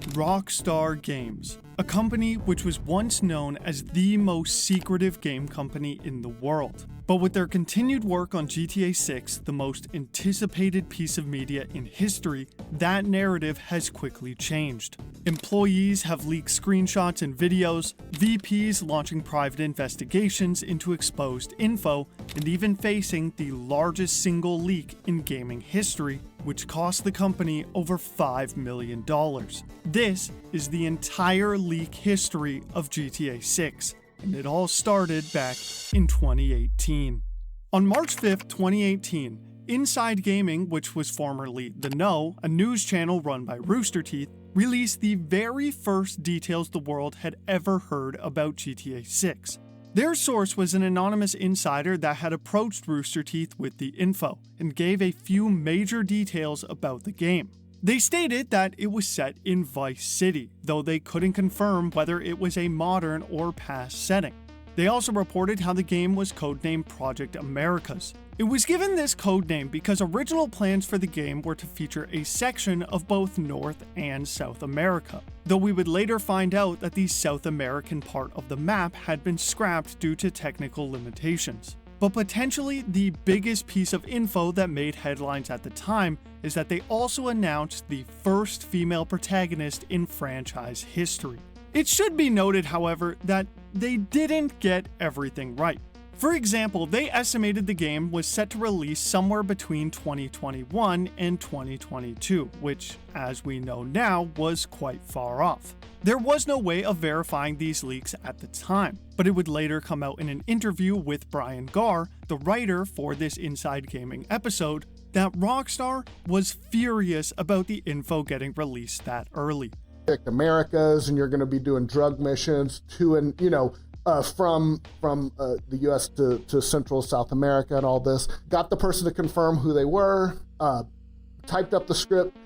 Rockstar Games, a company which was once known as the most secretive game company in the world. But with their continued work on GTA 6, the most anticipated piece of media in history, that narrative has quickly changed. Employees have leaked screenshots and videos, VPs launching private investigations into exposed info, and even facing the largest single leak in gaming history, which cost the company over $5 million. This is the entire leak history of GTA 6, and it all started back in 2018. On March 5th, 2018, Inside Gaming, which was formerly The Know, a news channel run by Rooster Teeth, released the very first details the world had ever heard about GTA 6. Their source was an anonymous insider that had approached Rooster Teeth with the info, and gave a few major details about the game. They stated that it was set in Vice City, though they couldn't confirm whether it was a modern or past setting. They also reported how the game was codenamed Project Americas. It was given this codename because original plans for the game were to feature a section of both North and South America, though we would later find out that the South American part of the map had been scrapped due to technical limitations. But potentially the biggest piece of info that made headlines at the time is that they also announced the first female protagonist in franchise history. It should be noted, however, that they didn't get everything right. For example, they estimated the game was set to release somewhere between 2021 and 2022, which, as we know now, was quite far off. There was no way of verifying these leaks at the time, but it would later come out in an interview with Brian Garr, the writer for this Inside Gaming episode, that Rockstar was furious about the info getting released that early. Americas, and you're going to be doing drug missions to and from the U.S. to Central South America and all this. Got the person to confirm who they were, typed up the script,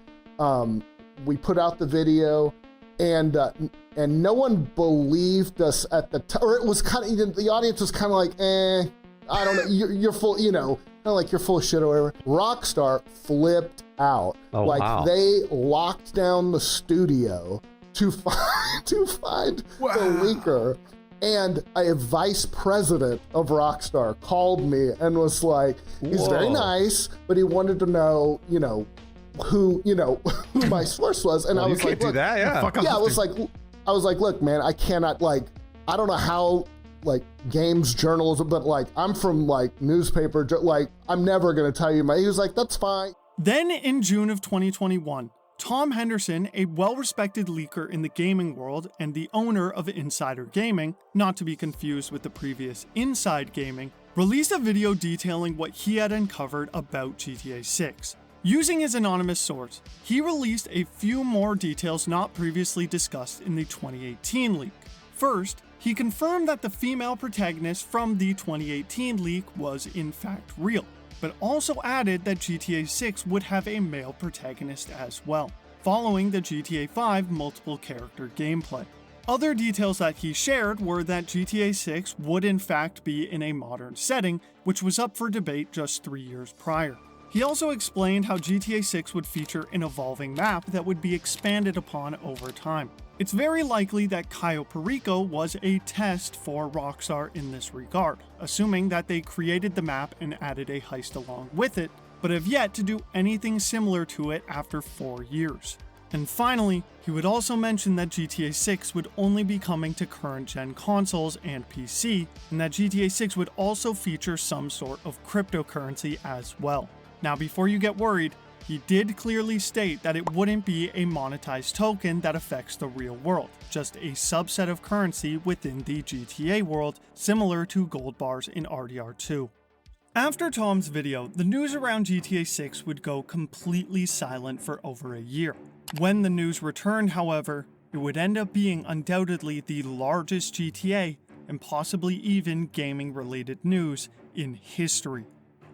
we put out the video, and no one believed us at the time, or it was kind of, the audience was kind of like, I don't know, you're full, kind of like you're full of shit or whatever. Rockstar flipped out. Wow. They locked down the studio to find the leaker. And a vice president of Rockstar called me and was like, he's very nice, but he wanted to know, who my source was. And I was like, do that, yeah. Yeah, I was like, look, man, I cannot, I don't know how, games journalism, but I'm from newspaper, I'm never gonna tell you he was like, that's fine. Then in June of 2021, Tom Henderson, a well-respected leaker in the gaming world and the owner of Insider Gaming, not to be confused with the previous Inside Gaming, released a video detailing what he had uncovered about GTA 6. Using his anonymous source, he released a few more details not previously discussed in the 2018 leak. First, he confirmed that the female protagonist from the 2018 leak was in fact real, but also added that GTA 6 would have a male protagonist as well, following the GTA 5 multiple character gameplay. Other details that he shared were that GTA 6 would in fact be in a modern setting, which was up for debate just 3 years prior. He also explained how GTA 6 would feature an evolving map that would be expanded upon over time. It's very likely that Cayo Perico was a test for Rockstar in this regard, assuming that they created the map and added a heist along with it, but have yet to do anything similar to it after 4 years. And finally, he would also mention that GTA 6 would only be coming to current-gen consoles and PC, and that GTA 6 would also feature some sort of cryptocurrency as well. Now, before you get worried, he did clearly state that it wouldn't be a monetized token that affects the real world, just a subset of currency within the GTA world, similar to gold bars in RDR2. After Tom's video, the news around GTA 6 would go completely silent for over a year. When the news returned, however, it would end up being undoubtedly the largest GTA, and possibly even gaming-related news, in history.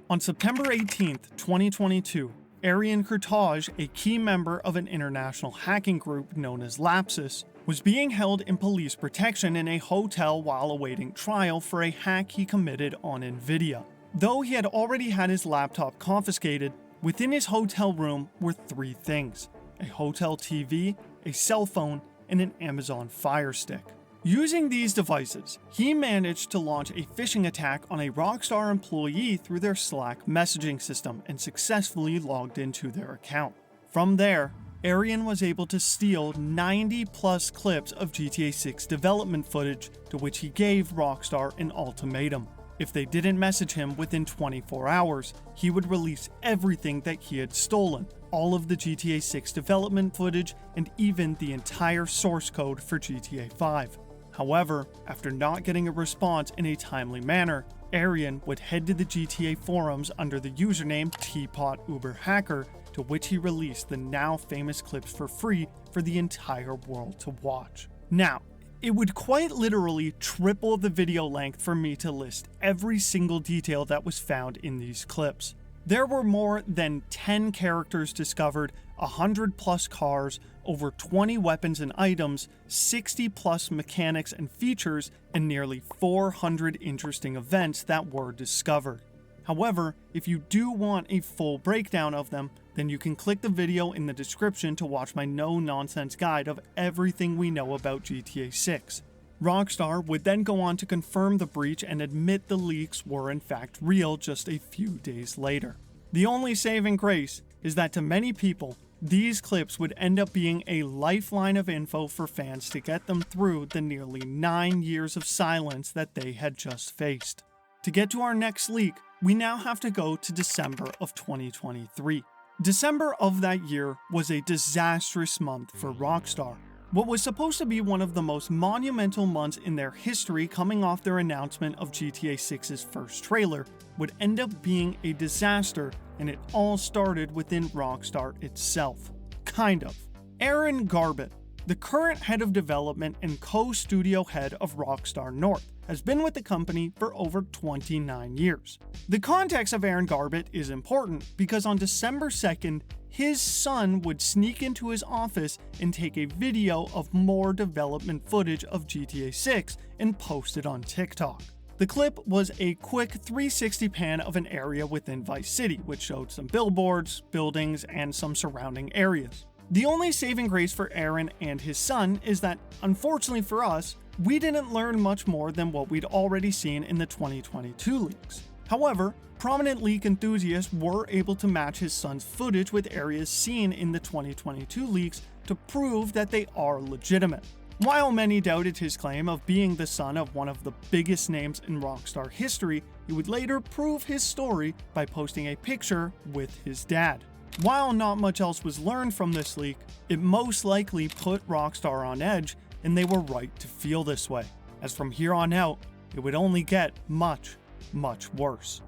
On September 18th, 2022, Arian Kurtage, a key member of an international hacking group known as Lapsus, was being held in police protection in a hotel while awaiting trial for a hack he committed on Nvidia. Though he had already had his laptop confiscated, within his hotel room were 3 things: a hotel TV, a cell phone, and an Amazon Fire Stick. Using these devices, he managed to launch a phishing attack on a Rockstar employee through their Slack messaging system and successfully logged into their account. From there, Arian was able to steal 90 plus clips of GTA 6 development footage, to which he gave Rockstar an ultimatum. If they didn't message him within 24 hours, he would release everything that he had stolen, all of the GTA 6 development footage, and even the entire source code for GTA 5. However, after not getting a response in a timely manner, Arian would head to the GTA forums under the username TeapotUberHacker, to which he released the now famous clips for free for the entire world to watch. Now, it would quite literally triple the video length for me to list every single detail that was found in these clips. There were more than 10 characters discovered, 100 plus cars, over 20 weapons and items, 60 plus mechanics and features, and nearly 400 interesting events that were discovered. However, if you do want a full breakdown of them, then you can click the video in the description to watch my no-nonsense guide of everything we know about GTA 6. Rockstar would then go on to confirm the breach and admit the leaks were in fact real just a few days later. The only saving grace is that to many people, these clips would end up being a lifeline of info for fans to get them through the nearly 9 years of silence that they had just faced. To get to our next leak, we now have to go to December of 2023. December of that year was a disastrous month for Rockstar. What was supposed to be one of the most monumental months in their history coming off their announcement of GTA 6's first trailer would end up being a disaster, and it all started within Rockstar itself. Kind of. Aaron Garbett, the current head of development and co-studio head of Rockstar North, has been with the company for over 29 years. The context of Aaron Garbett is important because on December 2nd, his son would sneak into his office and take a video of more development footage of GTA 6 and post it on TikTok. The clip was a quick 360 pan of an area within Vice City, which showed some billboards, buildings, and some surrounding areas. The only saving grace for Aaron and his son is that, unfortunately for us, we didn't learn much more than what we'd already seen in the 2022 leaks. However, prominent leak enthusiasts were able to match his son's footage with areas seen in the 2022 leaks to prove that they are legitimate. While many doubted his claim of being the son of one of the biggest names in Rockstar history, he would later prove his story by posting a picture with his dad. While not much else was learned from this leak, it most likely put Rockstar on edge, and they were right to feel this way, as from here on out, it would only get much, much worse.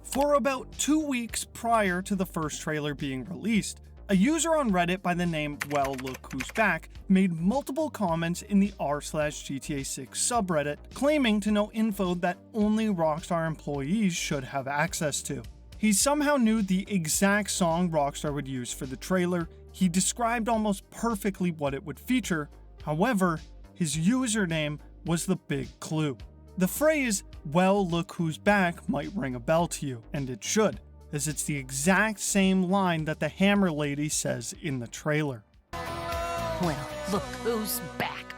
For about 2 weeks prior to the first trailer being released, a user on Reddit by the name Well Look Who's Back made multiple comments in the r/GTA 6 subreddit claiming to know info that only Rockstar employees should have access to. He somehow knew the exact song Rockstar would use for the trailer. He described almost perfectly what it would feature. However, his username was the big clue. The phrase, "Well, look who's back," might ring a bell to you, and it should, as it's the exact same line that the Hammer Lady says in the trailer. Well, look who's back.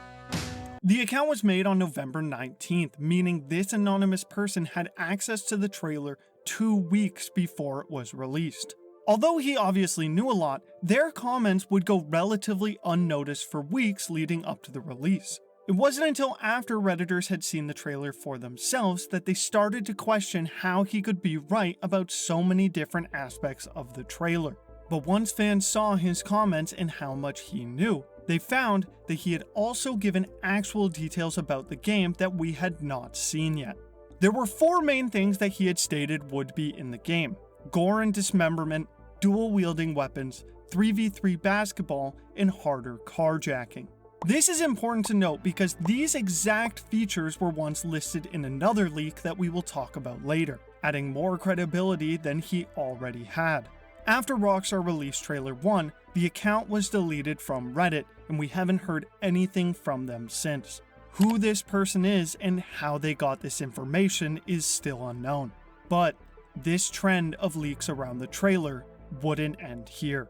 The account was made on November 19th, meaning this anonymous person had access to the trailer 2 weeks before it was released. Although he obviously knew a lot, their comments would go relatively unnoticed for weeks leading up to the release. It wasn't until after Redditors had seen the trailer for themselves that they started to question how he could be right about so many different aspects of the trailer. But once fans saw his comments and how much he knew, they found that he had also given actual details about the game that we had not seen yet. There were 4 main things that he had stated would be in the game: gore and dismemberment, dual-wielding weapons, 3v3 basketball, and harder carjacking. This is important to note because these exact features were once listed in another leak that we will talk about later, adding more credibility than he already had. After Rockstar released Trailer 1, the account was deleted from Reddit, and we haven't heard anything from them since. Who this person is and how they got this information is still unknown. But this trend of leaks around the trailer wouldn't end here.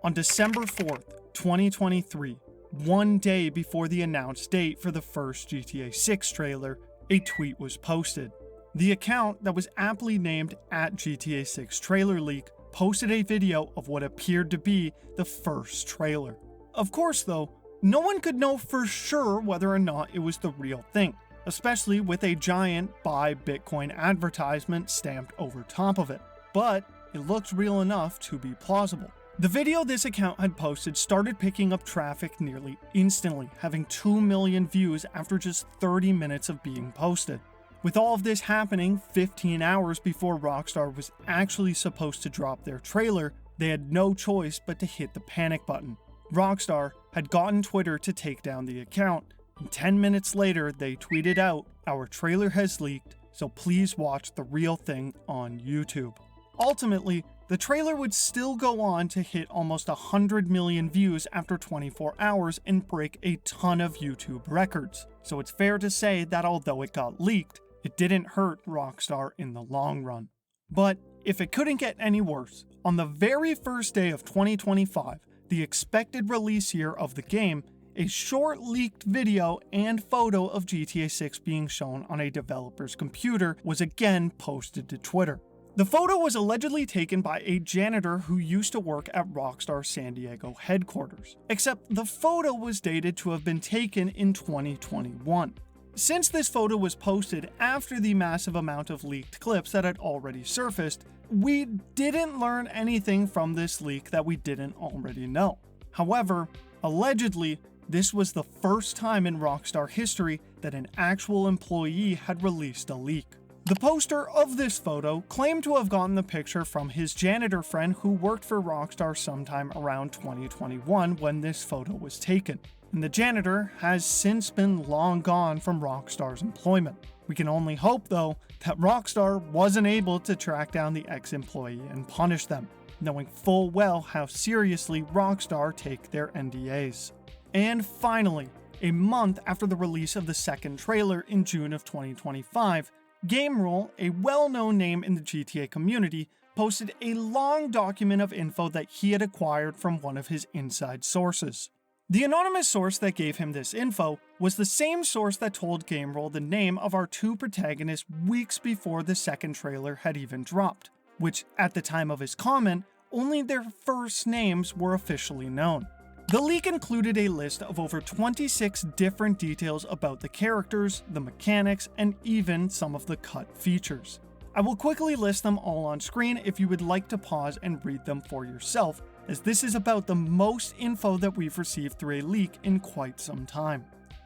On December 4th, 2023, 1 day before the announced date for the first GTA 6 trailer, a tweet was posted. The account that was aptly named @GTA 6 Trailer Leak posted a video of what appeared to be the first trailer. Of course though, no one could know for sure whether or not it was the real thing, especially with a giant "Buy Bitcoin" advertisement stamped over top of it. But it looked real enough to be plausible. The video this account had posted started picking up traffic nearly instantly, having 2 million views after just 30 minutes of being posted. With all of this happening 15 hours before Rockstar was actually supposed to drop their trailer, they had no choice but to hit the panic button. Rockstar had gotten Twitter to take down the account, and 10 minutes later they tweeted out, "Our trailer has leaked, so please watch the real thing on YouTube." Ultimately, the trailer would still go on to hit almost 100 million views after 24 hours and break a ton of YouTube records. So it's fair to say that although it got leaked, it didn't hurt Rockstar in the long run. But if it couldn't get any worse, on the very first day of 2025, the expected release year of the game, a short leaked video and photo of GTA 6 being shown on a developer's computer was again posted to Twitter. The photo was allegedly taken by a janitor who used to work at Rockstar San Diego headquarters, except the photo was dated to have been taken in 2021. Since this photo was posted after the massive amount of leaked clips that had already surfaced, we didn't learn anything from this leak that we didn't already know. However, allegedly, this was the first time in Rockstar history that an actual employee had released a leak. The poster of this photo claimed to have gotten the picture from his janitor friend who worked for Rockstar sometime around 2021 when this photo was taken, and the janitor has since been long gone from Rockstar's employment. We can only hope though that Rockstar wasn't able to track down the ex-employee and punish them, knowing full well how seriously Rockstar take their NDAs. And finally, a month after the release of the second trailer in June of 2025, GameRule, a well-known name in the GTA community, posted a long document of info that he had acquired from one of his inside sources. The anonymous source that gave him this info was the same source that told GameRule the name of our two protagonists weeks before the second trailer had even dropped, which at the time of his comment, only their first names were officially known. The leak included a list of over 26 different details about the characters, the mechanics, and even some of the cut features. I will quickly list them all on screen if you would like to pause and read them for yourself, as this is about the most info that we've received through a leak in quite some time.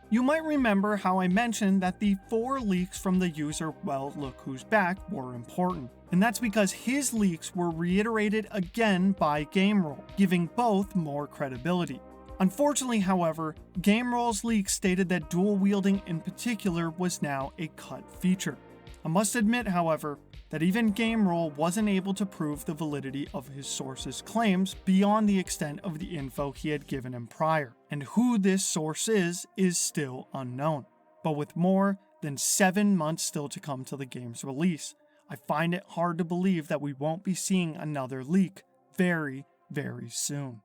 You might remember how I mentioned that the 4 leaks from the user Well Look Who's Back were important, and that's because his leaks were reiterated again by GameRule, giving both more credibility. Unfortunately, however, GameRule's leak stated that dual wielding in particular was now a cut feature. I must admit, however, that even GameRule wasn't able to prove the validity of his source's claims beyond the extent of the info he had given him prior, and who this source is still unknown. But with more than 7 months still to come to the game's release, I find it hard to believe that we won't be seeing another leak very, very soon.